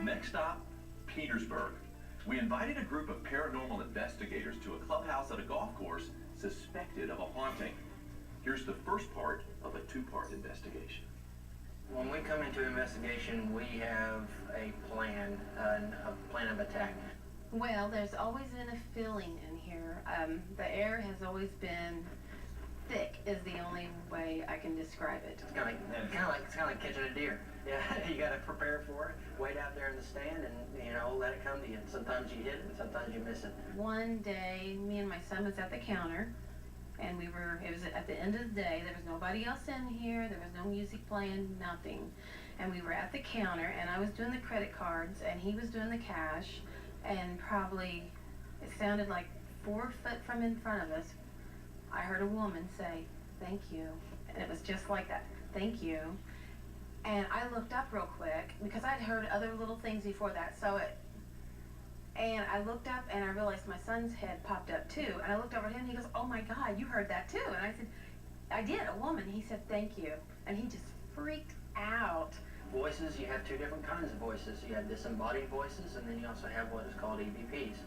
Next stop, Petersburg. We invited a group of paranormal investigators to a clubhouse at a golf course suspected of a haunting. Here's the first part of a two-part investigation. When we come into investigation, we have a plan of attack. Well, there's always been a feeling in here. The air has always been thick, is the only way I can describe it. It's kind of like catching a deer. Yeah, you got to prepare for it. Wait out there in the stand, and let it come to you. Sometimes you hit it, and sometimes you miss it. One day, me and my son was at the counter, and it was at the end of the day. There was nobody else in here. There was no music playing, nothing. And we were at the counter, and I was doing the credit cards, and he was doing the cash, and probably, it sounded like 4 foot from in front of us, I heard a woman say, "Thank you." And it was just like that, "Thank you." And I looked up real quick, because I'd heard other little things before that, and I looked up and I realized my son's head popped up too. And I looked over at him and he goes, "Oh my God, you heard that too." And I said, "I did, a woman." He said, "Thank you." And he just freaked out. Voices, you have two different kinds of voices. You have disembodied voices, and then you also have what is called EVPs.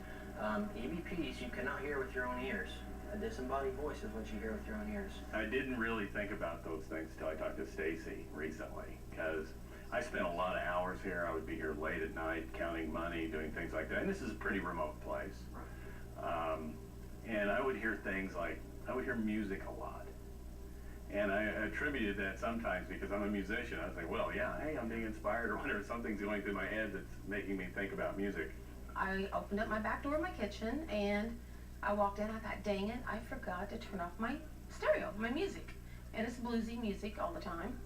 EVPs you cannot hear with your own ears. A disembodied voice is what you hear with your own ears. I didn't really think about those things until I talked to Stacy recently, because I spent a lot of hours here. I would be here late at night counting money, doing things like that. And this is a pretty remote place. And I would hear things like, I would hear music a lot. And I attributed that sometimes because I'm a musician. I was like, well, yeah, hey, I'm being inspired or whatever. Something's going through my head that's making me think about music. I opened up my back door of my kitchen and I walked in. I thought, dang it, I forgot to turn off my stereo, my music. And it's bluesy music all the time.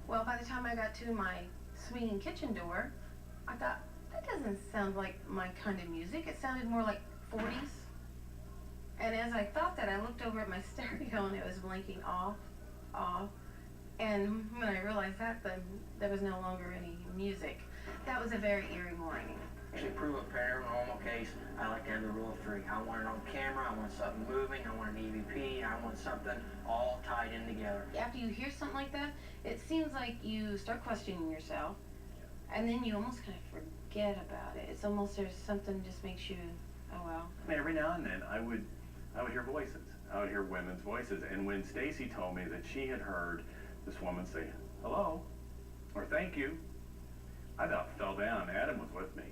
Well, by the time I got to my swinging kitchen door, I thought, that doesn't sound like my kind of music. It sounded more like 40s. And as I thought that, I looked over at my stereo and it was blinking off. And when I realized that, then there was no longer any music. That was a very eerie morning. To prove a paranormal case, I like to have the rule of 3. I want it on camera, I want something moving, I want an EVP, I want something all tied in together. After you hear something like that, it seems like you start questioning yourself, and then you almost kind of forget about it. It's almost there's something just makes you, oh well. I mean, every now and then I would hear voices. I would hear women's voices. And when Stacy told me that she had heard this woman say, "Hello," or "Thank you," I about fell down. Adam was with me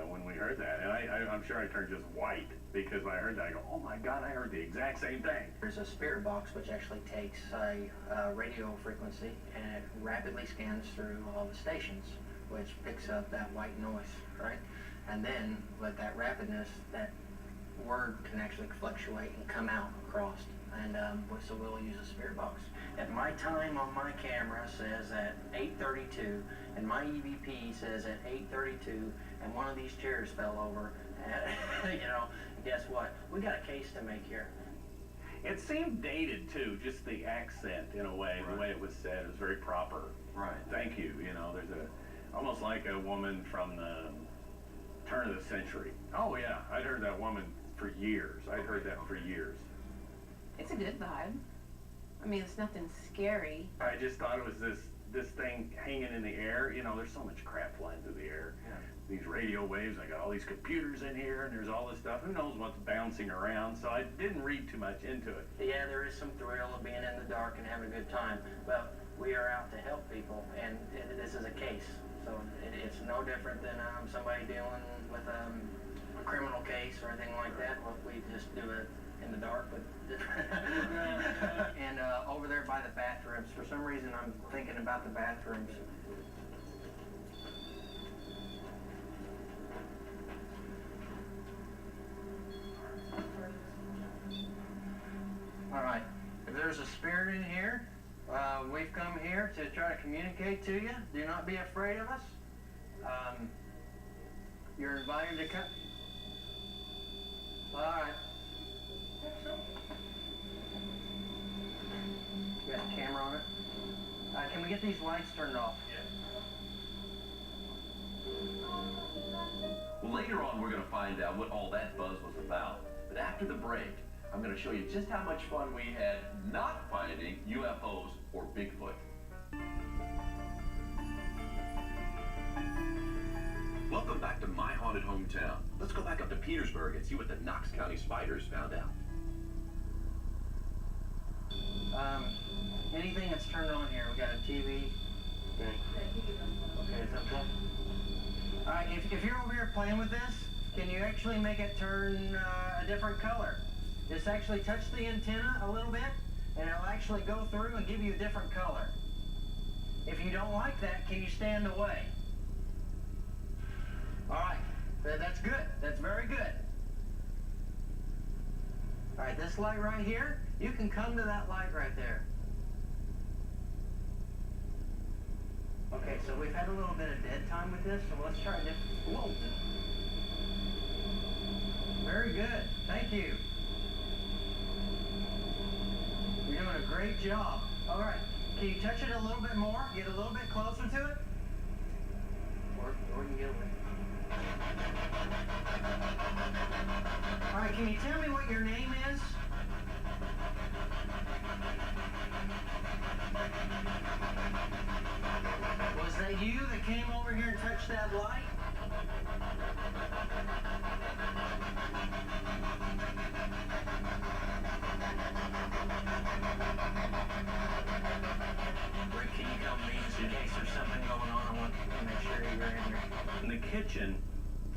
when we heard that. And I'm sure I turned just white because when I heard that, I go, oh my God, I heard the exact same thing. There's a spirit box which actually takes a radio frequency and it rapidly scans through all the stations, which picks up that white noise, right? And then with that rapidness, that word can actually fluctuate and come out across. And so we'll use a spirit box. At my time on my camera says at 8:32, and my EVP says at 8:32, and one of these chairs fell over. And, guess what? We got a case to make here. It seemed dated too, just the accent in a way, the way it was said. It was very proper. Right. Thank you. There's almost like a woman from the turn of the century. Oh yeah, I'd heard that woman for years. I'd heard that for years. It's a good vibe. I mean, it's nothing scary. I just thought it was this thing hanging in the air. There's so much crap flying through the air. Yeah. These radio waves, I got all these computers in here, and there's all this stuff. Who knows what's bouncing around? So I didn't read too much into it. Yeah, there is some thrill of being in the dark and having a good time. But we are out to help people, and this is a case. So it's no different than somebody dealing with a criminal case or anything like that. Well, we just do it in the dark. But and over there by the bathrooms, for some reason I'm thinking about the bathrooms. All right, if there's a spirit in here, we've come here to try to communicate to you. Do not be afraid of us. You're invited to come. All right. You got the camera on it? Can we get these lights turned off? Well, later on, we're going to find out what all that buzz was about. But after the break, I'm going to show you just how much fun we had not finding UFOs or Bigfoot. haunted hometown. Let's go back up to Petersburg and see what the Knox County spiders found out. Anything that's turned on here, we got a TV. Okay, it's unplugged. Alright, if you're over here playing with this, can you actually make it turn a different color? Just actually touch the antenna a little bit, and it'll actually go through and give you a different color. If you don't like that, can you stand away? Alright, that's good. That's very good. Alright, this light right here, you can come to that light right there. Okay, so we've had a little bit of dead time with this, so let's try a different... Whoa! Very good. Thank you. You're doing a great job. All right. Can you touch it a little bit more? Get a little bit closer to it? Or you can get away. All right, can you tell me what your name is? Was that you that came over here and touched that light? Rick, can you come meet us in case there's something going on? I want to make sure you're in here. In the kitchen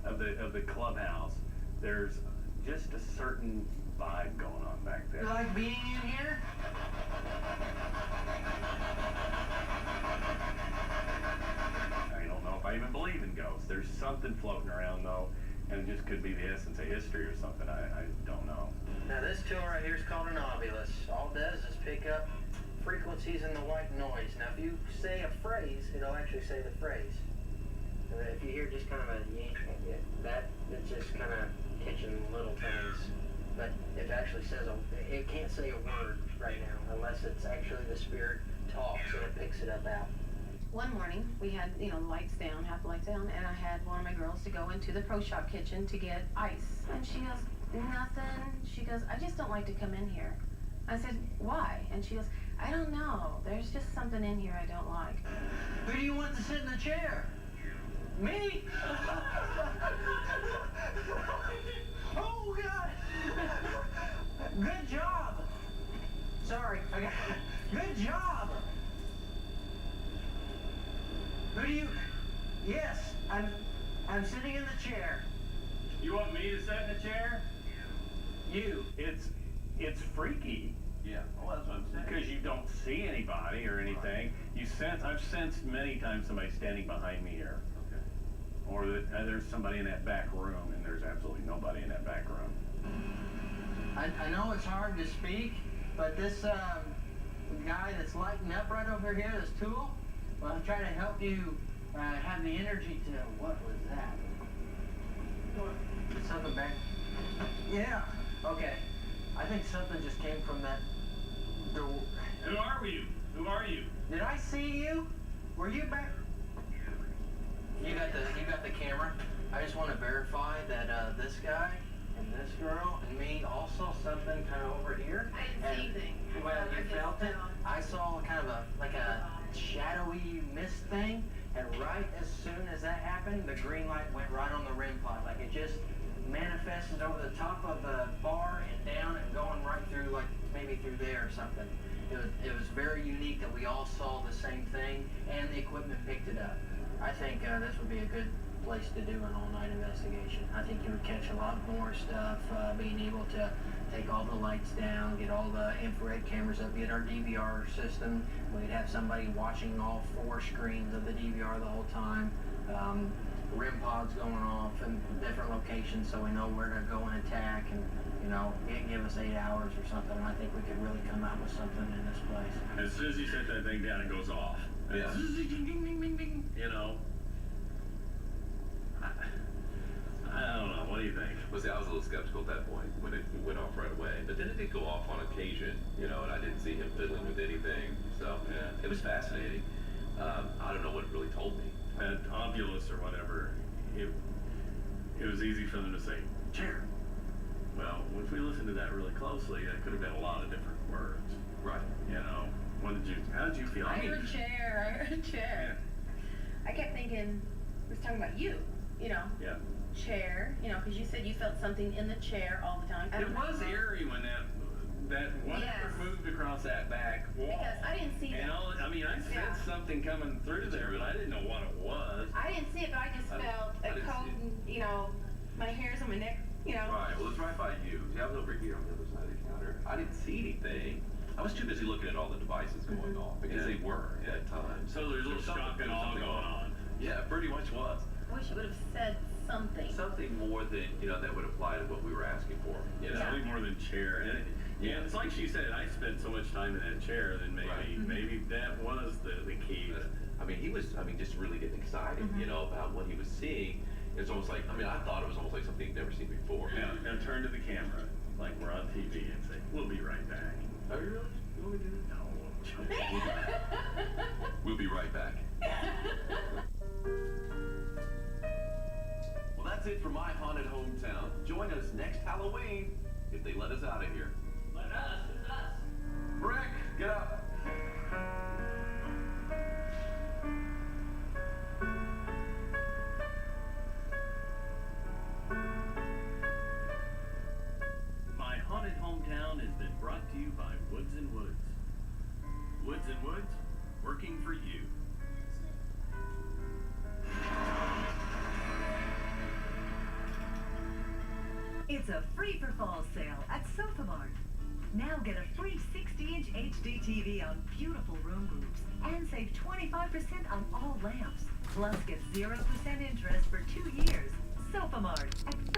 of the clubhouse, there's just a certain vibe going on back there. You like being in here? I don't know if I even believe in ghosts. There's something floating around though, and it just could be the essence of history or something. I don't know. Now this tool right here is called an ovulus. All it does is pick up frequencies in the white noise. Now if you say a phrase, it'll actually say the phrase. And if you hear just kind of a yank, it's just kind of catching little things. But it actually says, it can't say a word right now unless it's actually the spirit talks and it picks it up out. One morning, we had, lights down, half the lights down, and I had one of my girls to go into the pro shop kitchen to get ice. And she goes, nothing. She goes, I just don't like to come in here. I said, why? And she goes, I don't know. There's just something in here I don't like. Who do you want to sit in the chair? Me? Oh, God. Good job. Sorry. Good job. Who do you... Yes, I'm sitting in the chair. You want me to sit in the chair? You. It's freaky. Yeah, well, that's what I'm saying. Because you don't see anybody or anything. I've sensed many times somebody standing behind me here. Okay. Or that there's somebody in that back room, and there's absolutely nobody in that back room. I know it's hard to speak, but this guy that's lighting up right over here, this tool, well, I'm trying to help you have the energy to... What was that? Something back... Yeah, okay. I think something just came from that door. Who are you? Who are you? Did I see you? Were you back? You got the camera. I just want to verify that this guy and this girl and me all saw something kind of over here. I didn't see anything. Well, you felt it. I saw kind of a shadowy mist thing, and right as soon as that happened, the green light went right on the REM pod. Like it just manifested over the top of the bar and down and going right through, like maybe through there or something. It was very unique that we all saw the same thing and the equipment picked it up. I think this would be a good place to do an all-night investigation. I think you would catch a lot more stuff, being able to take all the lights down, get all the infrared cameras up, get our DVR system. We'd have somebody watching all 4 screens of the DVR the whole time. REM pods going off in different locations so we know where to go and attack, and give us 8 hours or something. I think we could really come out with something in this place. As soon as you set that thing down, it goes off. Yeah. Ding, ding, ding, ding, ding. I don't know. What do you think? Well, see, I was a little skeptical at that point when it went off right away. But then it did go off on occasion, and I didn't see him fiddling with anything. So, yeah, it was fascinating. I don't know what it really told me. That ovulus or whatever, it was easy for them to say, chair. Well, if we listen to that really closely, that could have been a lot of different words. Right. How did you feel? I heard chair. Yeah. I kept thinking, it was talking about you. Yeah. chair, because you said you felt something in the chair all the time. I It don't know. was eerie when that whatever Yes. moved across that back wall. Because I didn't see And that. I sensed Yeah. something coming through there, but I didn't know what it was. I didn't see it, but I just I felt a didn't cold, see and, my hairs on my neck, Right, well, it's right by you. See, I was over here on the other side of the counter. I didn't see anything. I was too busy looking at all the devices going off, because Yeah. they were at that time. So there's a little shock and awe going on. Yeah, pretty much was. I wish you would have said something. Something more than, that would apply to what we were asking for. Yeah. Something more than chair. And it's like she said, I spent so much time in that chair, then maybe Right. maybe that was the key. He was, just really getting excited, about what he was seeing. It's almost like, I thought it was almost like something he'd never seen before. Now turn to the camera, like we're on TV, and say, "We'll be right back." Are you really? You want me to do No. that? We'll be right back. Well, that's it for my haunted hometown. Join us next Halloween if they let us out of here. Let us. Rick, get up. My haunted hometown has been brought to you by Woods and Woods. Woods and Woods, working for you. It's a free for fall sale at SofaMart. Now get a free 60-inch HD TV on beautiful room groups and save 25% on all lamps. Plus get 0% interest for 2 years. SofaMart at